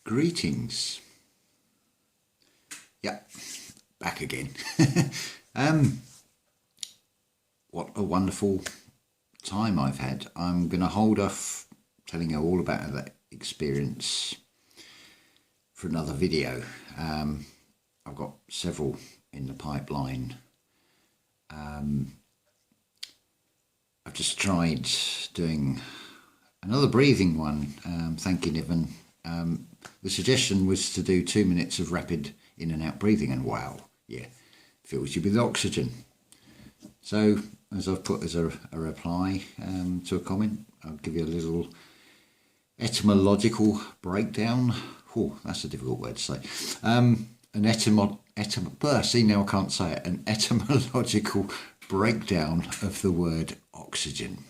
Greetings. Yeah, back again. What a wonderful time I've had. I'm going to hold off telling you all about that experience for another video. I've got several in the pipeline. I've just tried doing another breathing one, thanking Evan. The suggestion was to do 2 minutes of rapid in and out breathing, and wow, yeah, fills you with oxygen. So, as I've put as a reply to a comment, I'll give you a little etymological breakdown. Oh, that's a difficult word to say. See, now I can't say it. An etymological breakdown of the word oxygen.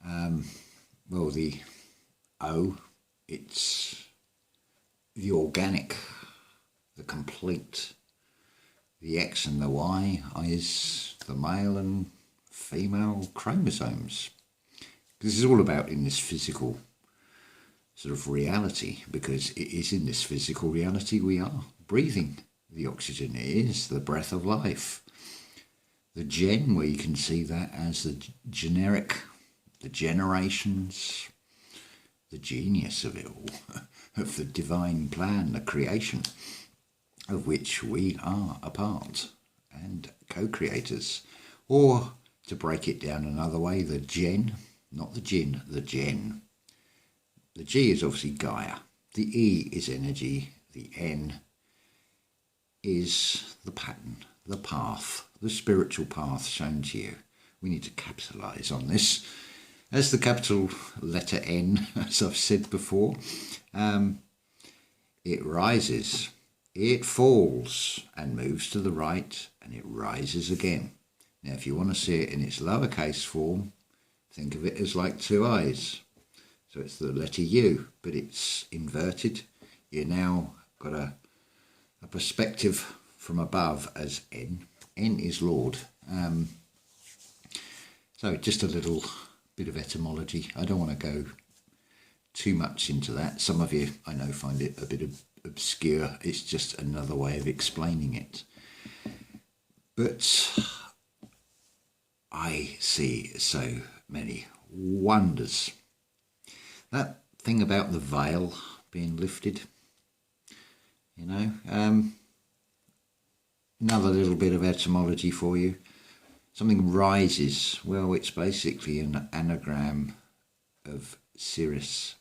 Well, the O, it's the organic, the complete. The X and the Y is the male and female chromosomes. This is all about in this physical sort of reality, because it is in this physical reality we are breathing the oxygen. It is the breath of life. The gen, where you can see that as the generic, the generations, the genius of it all, of the divine plan, the creation, of which we are a part and co-creators. Or, to break it down another way, the gen, not the gin, the gen. The G is obviously Gaia. The E is energy. The N is the pattern, the path, the spiritual path shown to you. We need to capitalise on this. As the capital letter N, as I've said before, it rises, it falls and moves to the right, and it rises again. Now, if you want to see it in its lowercase form, think of it as like two eyes. So it's the letter U, but it's inverted. You now got a perspective from above as N. N is Lord. So just a little bit of etymology. I don't want to go too much into that. Some of you, I know, find it a bit obscure. It's just another way of explaining it. But I see so many wonders. That thing about the veil being lifted, you know, another little bit of etymology for you. Something rises. Well, it's basically an anagram of Sirius.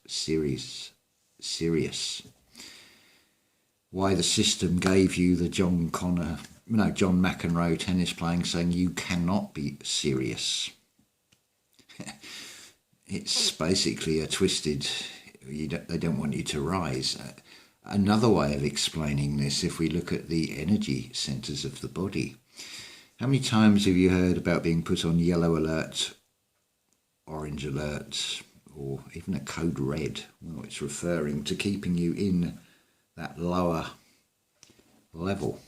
Why the system gave you the John McEnroe tennis playing, saying you cannot be serious. It's basically a twisted, they don't want you to rise. Another way of explaining this, if we look at the energy centres of the body, how many times have you heard about being put on yellow alert, orange alert, or even a code red? Well, it's referring to keeping you in that lower level.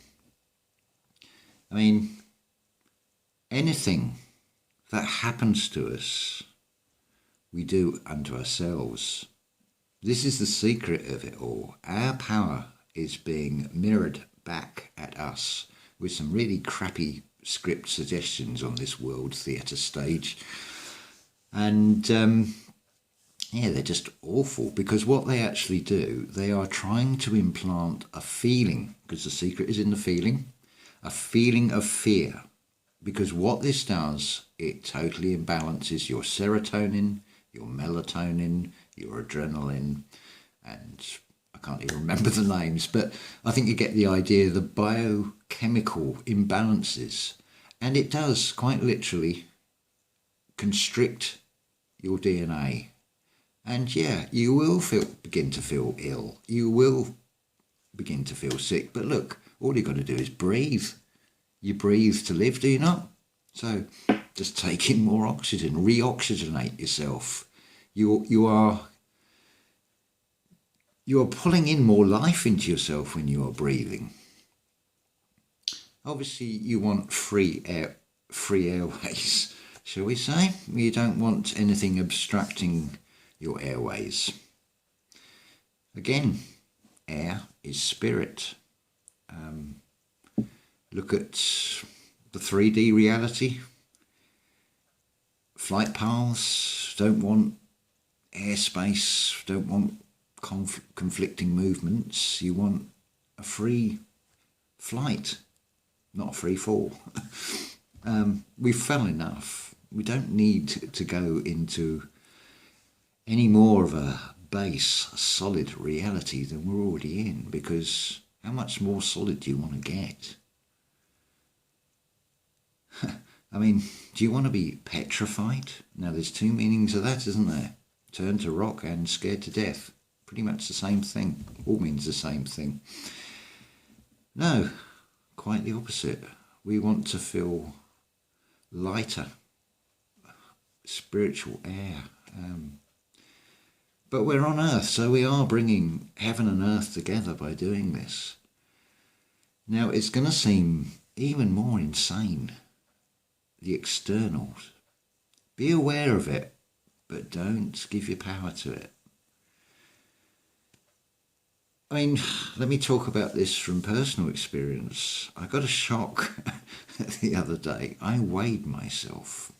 I mean, anything that happens to us, we do unto ourselves. This is the secret of it all. Our power is being mirrored back at us with some really crappy script suggestions on this world theatre stage. And yeah, they're just awful, because what they actually do, they are trying to implant a feeling, because the secret is in the feeling, a feeling of fear. Because what this does, it totally imbalances your serotonin, your melatonin, your adrenaline, and I can't even remember the names, but I think you get the idea, the biochemical imbalances. And it does quite literally constrict your DNA. And yeah, you will begin to feel ill. You will begin to feel sick. But look, all you've got to do is breathe. You breathe to live, do you not? So just take in more oxygen, re-oxygenate yourself. You are pulling in more life into yourself when you are breathing. Obviously, you want free airways, shall we say? You don't want anything obstructing your airways. Again, air is spirit. Look at the 3D reality. Flight paths don't want airspace, don't want conflicting movements. You want a free flight, not a free fall. We've fell enough. We don't need to go into any more of a base, solid reality than we're already in, because how much more solid do you want to get? I mean, do you want to be petrified? Now, there's two meanings of that, isn't there? Turned to rock and scared to death. Pretty much the same thing. All means the same thing. No, quite the opposite. We want to feel lighter, spiritual air. But we're on earth, so we are bringing heaven and earth together by doing this. Now, it's going to seem even more insane, the externals. Be aware of it, but don't give your power to it. I mean, let me talk about this from personal experience. I got a shock the other day. I weighed myself.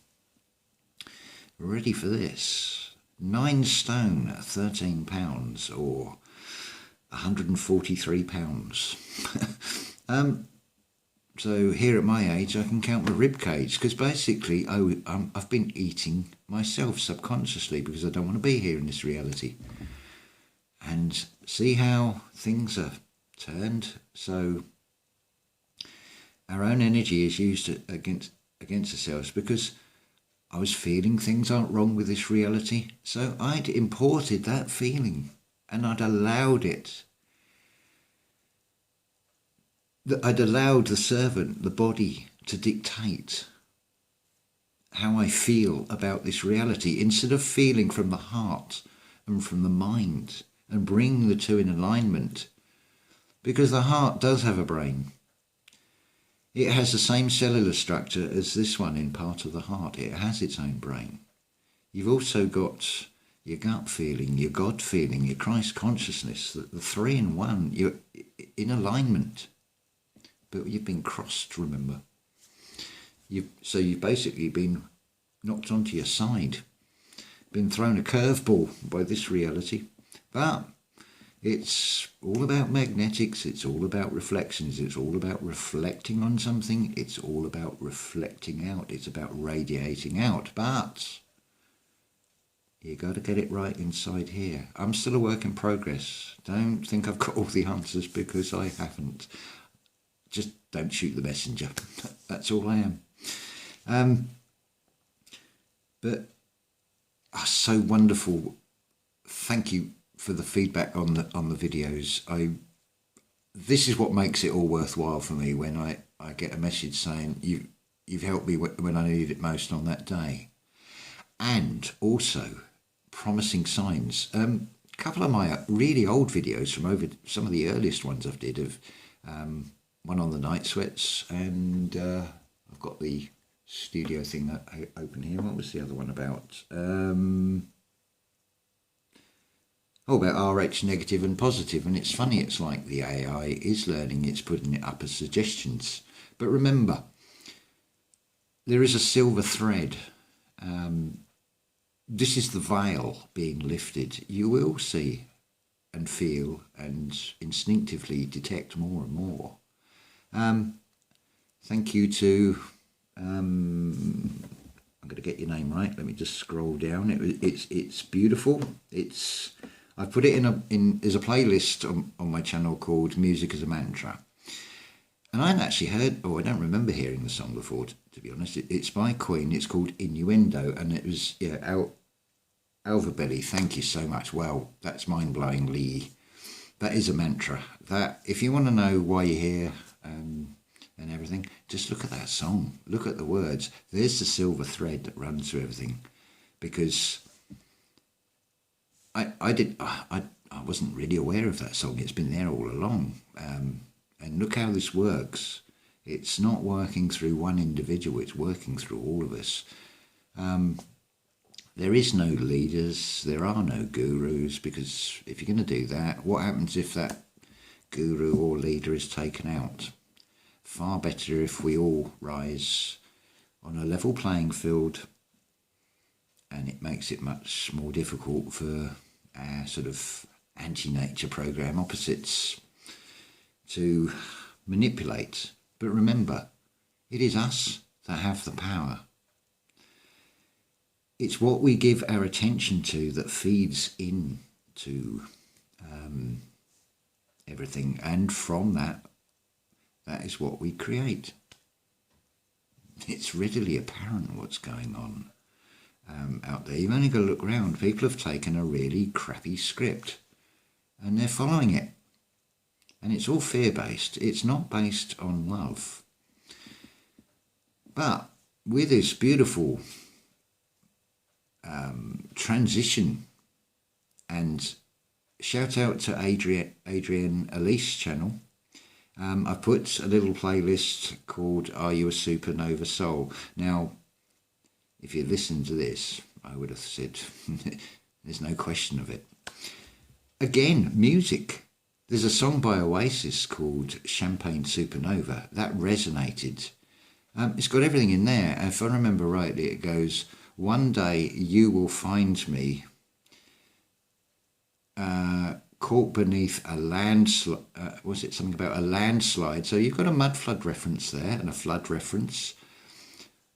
Ready for this? 9 stone, 13 pounds, or 143 pounds. So here at my age, I can count my rib cage, because basically I've been eating myself subconsciously because I don't want to be here in this reality. And see how things are turned. So our own energy is used against ourselves, because I was feeling things aren't wrong with this reality. So I'd imported that feeling and I'd allowed it. I'd allowed the servant, the body, to dictate how I feel about this reality, instead of feeling from the heart and from the mind and bring the two in alignment. Because the heart does have a brain. It has the same cellular structure as this one in part of the heart. It has its own brain. You've also got your gut feeling, your God feeling, your Christ consciousness, the three in one. You're in alignment. But you've been crossed, remember. So you've basically been knocked onto your side, been thrown a curveball by this reality. But it's all about magnetics, it's all about reflections, it's all about reflecting on something, it's all about reflecting out, it's about radiating out. But you got to get it right inside here. I'm still a work in progress. Don't think I've got all the answers, because I haven't. Just don't shoot the messenger. That's all I am. But so wonderful. Thank you for the feedback on the videos. This is what makes it all worthwhile for me, when I get a message saying you've helped me when I needed it most on that day. And also promising signs. A couple of my really old videos from some of the earliest ones I've did of one on the night sweats, and I've got the studio thing open here. What was the other one about? About RH negative and positive. And it's funny, it's like the AI is learning, it's putting it up as suggestions. But remember, there is a silver thread. This is the veil being lifted. You will see and feel and instinctively detect more and more. Thank you to, I'm going to get your name right. Let me just scroll down. It's beautiful. I put it there's a playlist on my channel called Music as a Mantra. And I hadn't actually heard, I don't remember hearing the song before, to be honest. It's by Queen. It's called Innuendo. And it was, Alverbelly, thank you so much. Well, that's mind-blowingly, that is a mantra. That, if you want to know why you're here and everything, just look at that song. Look at the words. There's the silver thread that runs through everything. Because I wasn't really aware of that song. It's been there all along. And look how this works. It's not working through one individual. It's working through all of us. There is no leaders, there are no gurus, because if you're going to do that, what happens if that guru or leader is taken out? Far better if we all rise on a level playing field, and it makes it much more difficult for our sort of anti-nature program opposites to manipulate. But remember, it is us that have the power. It's what we give our attention to that feeds into everything, and from that is what we create. It's readily apparent what's going on out there. You've only got to look around. People have taken a really crappy script and they're following it. And it's all fear-based. It's not based on love. But with this beautiful transition, and shout out to Adrienne Elise channel, I've put a little playlist called Are You a Supernova Soul? Now, if you listen to this, I would have said there's no question of it. Again, music. There's a song by Oasis called Champagne Supernova. That resonated. It's got everything in there. If I remember rightly, it goes, one day you will find me caught beneath a landslide. Was it something about a landslide? So you've got a mud flood reference there and a flood reference.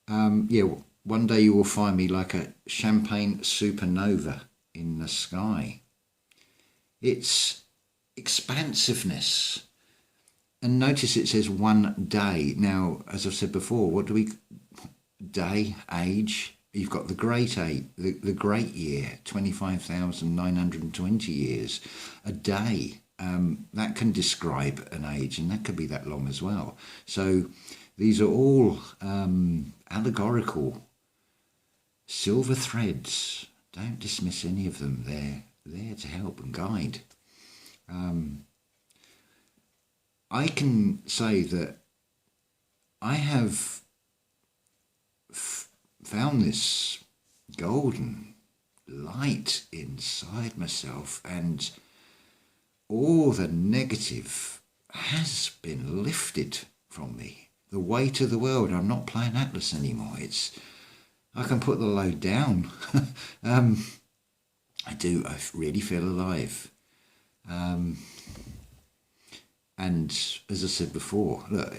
One day you will find me like a champagne supernova in the sky. It's expansiveness. And notice it says one day. Now, as I've said before, what do we... Day, age... You've got the great great year, 25,920 years. A day, that can describe an age, and that could be that long as well. So these are all allegorical silver threads. Don't dismiss any of them. They're there to help and guide. I can say that I have found this golden light inside myself, and all the negative has been lifted from me. The weight of the world. I'm not playing Atlas anymore. I can put the load down. I do. I really feel alive. And as I said before, look,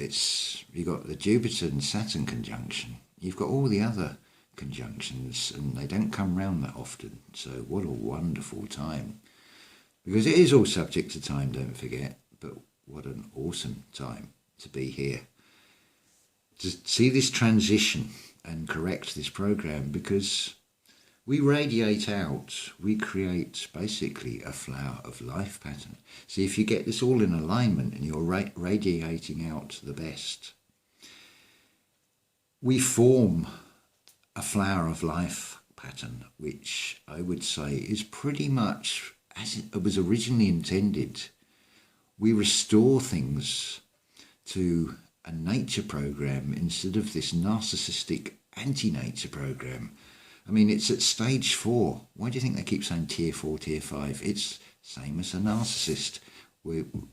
you've got the Jupiter and Saturn conjunction. You've got all the other conjunctions, and they don't come round that often. So what a wonderful time. Because it is all subject to time, don't forget. But what an awesome time to be here. To see this transition and correct this program, because we radiate out, we create basically a flower of life pattern. See, if you get this all in alignment and you're radiating out the best, we form a flower of life pattern, which I would say is pretty much as it was originally intended. We restore things to a nature program instead of this narcissistic anti-nature program. I mean, it's at stage 4. Why do you think they keep saying tier 4, tier 5? It's same as a narcissist.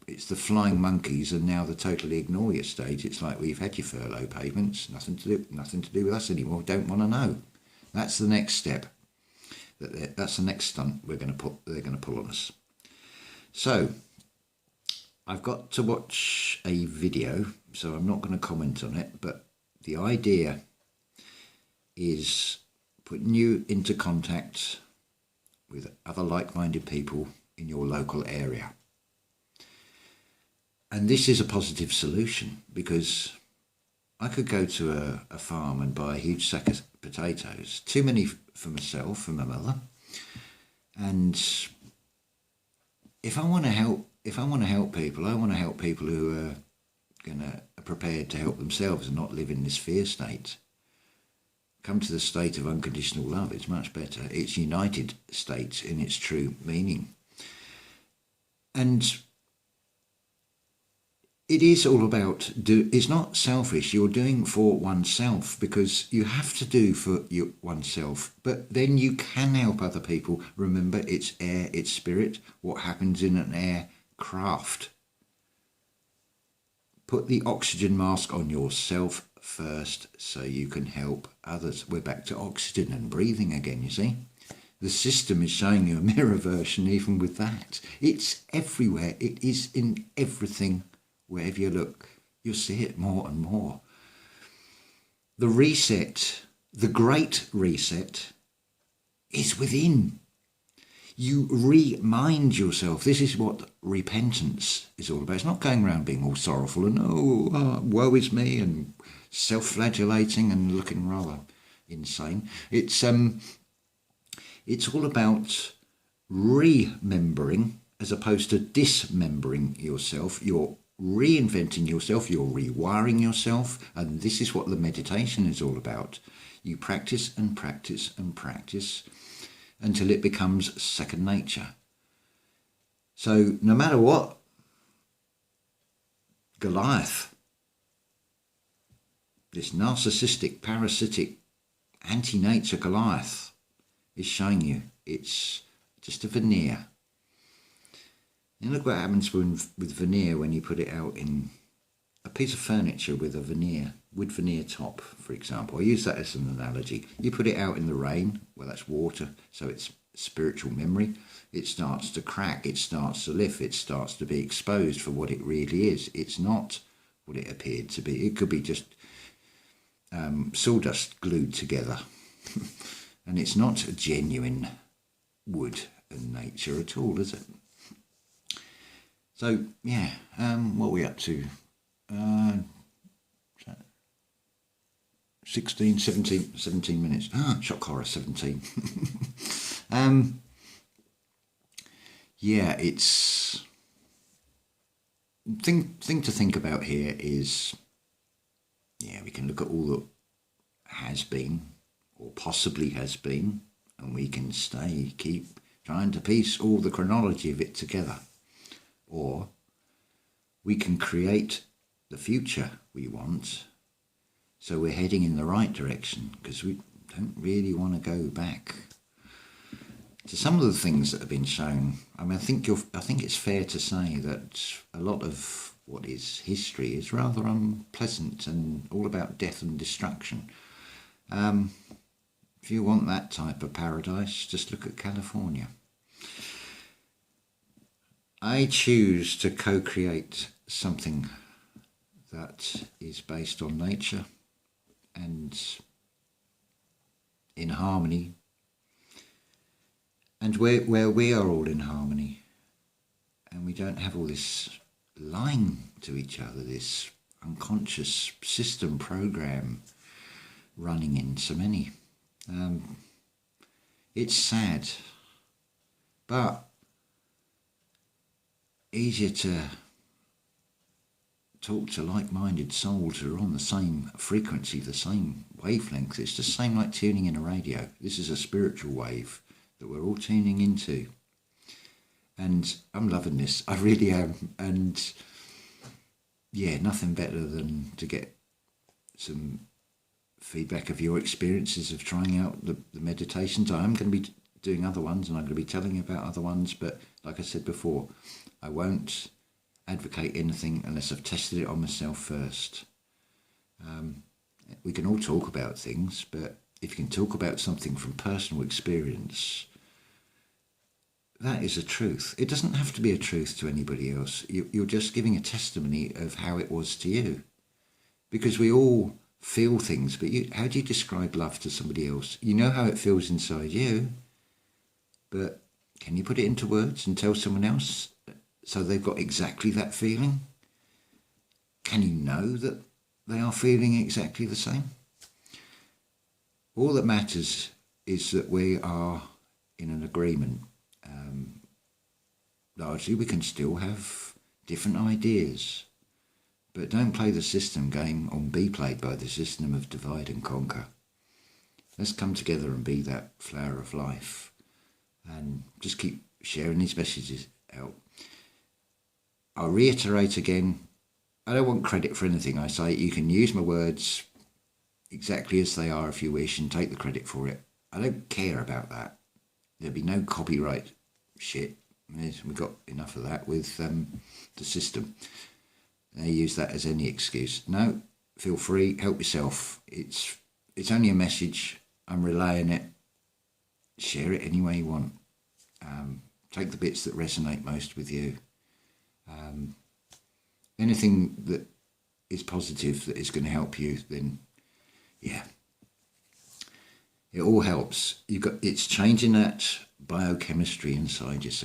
It's the flying monkeys and now the totally ignore you stage. It's like, we've had your furlough payments, nothing to do with us anymore, don't want to know. That's the next step. That's the next stunt they're going to pull on us. So I've got to watch a video, so I'm not going to comment on it, but the idea is putting you into contact with other like-minded people in your local area. And this is a positive solution, because I could go to a farm and buy a huge sack of potatoes, too many for myself and my mother. And if I want to help people, I want to help people who are prepared to help themselves and not live in this fear state. Come to the state of unconditional love. It's much better. It's united state in its true meaning. And it is all about it's not selfish. You're doing for oneself because you have to do for oneself, but then you can help other people. Remember, it's air, it's spirit. What happens in an aircraft? Put the oxygen mask on yourself first so you can help others. We're back to oxygen and breathing again, you see. The system is showing you a mirror version even with that. It's everywhere. It is in everything. Wherever you look, you'll see it more and more. The reset, the great reset, is within. You remind yourself. This is what repentance is all about. It's not going around being all sorrowful and, woe is me, and self-flagellating and looking rather insane. It's all about remembering as opposed to dismembering yourself. You're reinventing yourself, you're rewiring yourself, and this is what the meditation is all about. You practice and practice and practice until it becomes second nature. So no matter what, Goliath, this narcissistic, parasitic, anti-nature Goliath, is showing you it's just a veneer. And look what happens with veneer when you put it out in a piece of furniture with a veneer, wood veneer top, for example. I use that as an analogy. You put it out in the rain, well, that's water, so it's spiritual memory. It starts to crack, it starts to lift, it starts to be exposed for what it really is. It's not what it appeared to be. It could be just sawdust glued together. And it's not a genuine wood and nature at all, is it? So, yeah, what are we up to? 17 minutes. Shock horror, 17. Yeah, it's... Thing to think about here is, yeah, we can look at all that has been, or possibly has been, and we can keep trying to piece all the chronology of it together. Or we can create the future we want, so we're heading in the right direction, because we don't really want to go back to some of the things that have been shown. I mean, I think it's fair to say that a lot of what is history is rather unpleasant and all about death and destruction. If you want that type of paradise, just look at California. I choose to co-create something that is based on nature and in harmony, and where we are all in harmony, and we don't have all this lying to each other, this unconscious system program running in so many. It's sad, but easier to talk to like-minded souls who are on the same frequency, the same wavelength. It's the same like tuning in a radio. This is a spiritual wave that we're all tuning into. And I'm loving this. I really am. And yeah, nothing better than to get some feedback of your experiences of trying out the meditations. I am going to be doing other ones, and I'm going to be telling you about other ones, but like I said before, I won't advocate anything unless I've tested it on myself first. We can all talk about things, but if you can talk about something from personal experience, that is a truth. It doesn't have to be a truth to anybody else. You're just giving a testimony of how it was to you. Because we all feel things, but how do you describe love to somebody else? You know how it feels inside you, but can you put it into words and tell someone else so they've got exactly that feeling? Can you know that they are feeling exactly the same? All that matters is that we are in an agreement. Largely we can still have different ideas, but don't play the system game or be played by the system of divide and conquer. Let's come together and be that flower of life and just keep sharing these messages out. I'll reiterate again, I don't want credit for anything I say. You can use my words exactly as they are if you wish and take the credit for it. I don't care about that. There'll be no copyright shit. We've got enough of that with the system. They use that as any excuse. No, feel free, help yourself. It's only a message. I'm relaying it. Share it any way you want. Take the bits that resonate most with you. Anything that is positive that is going to help you, then yeah, it all helps. It's changing that biochemistry inside yourself.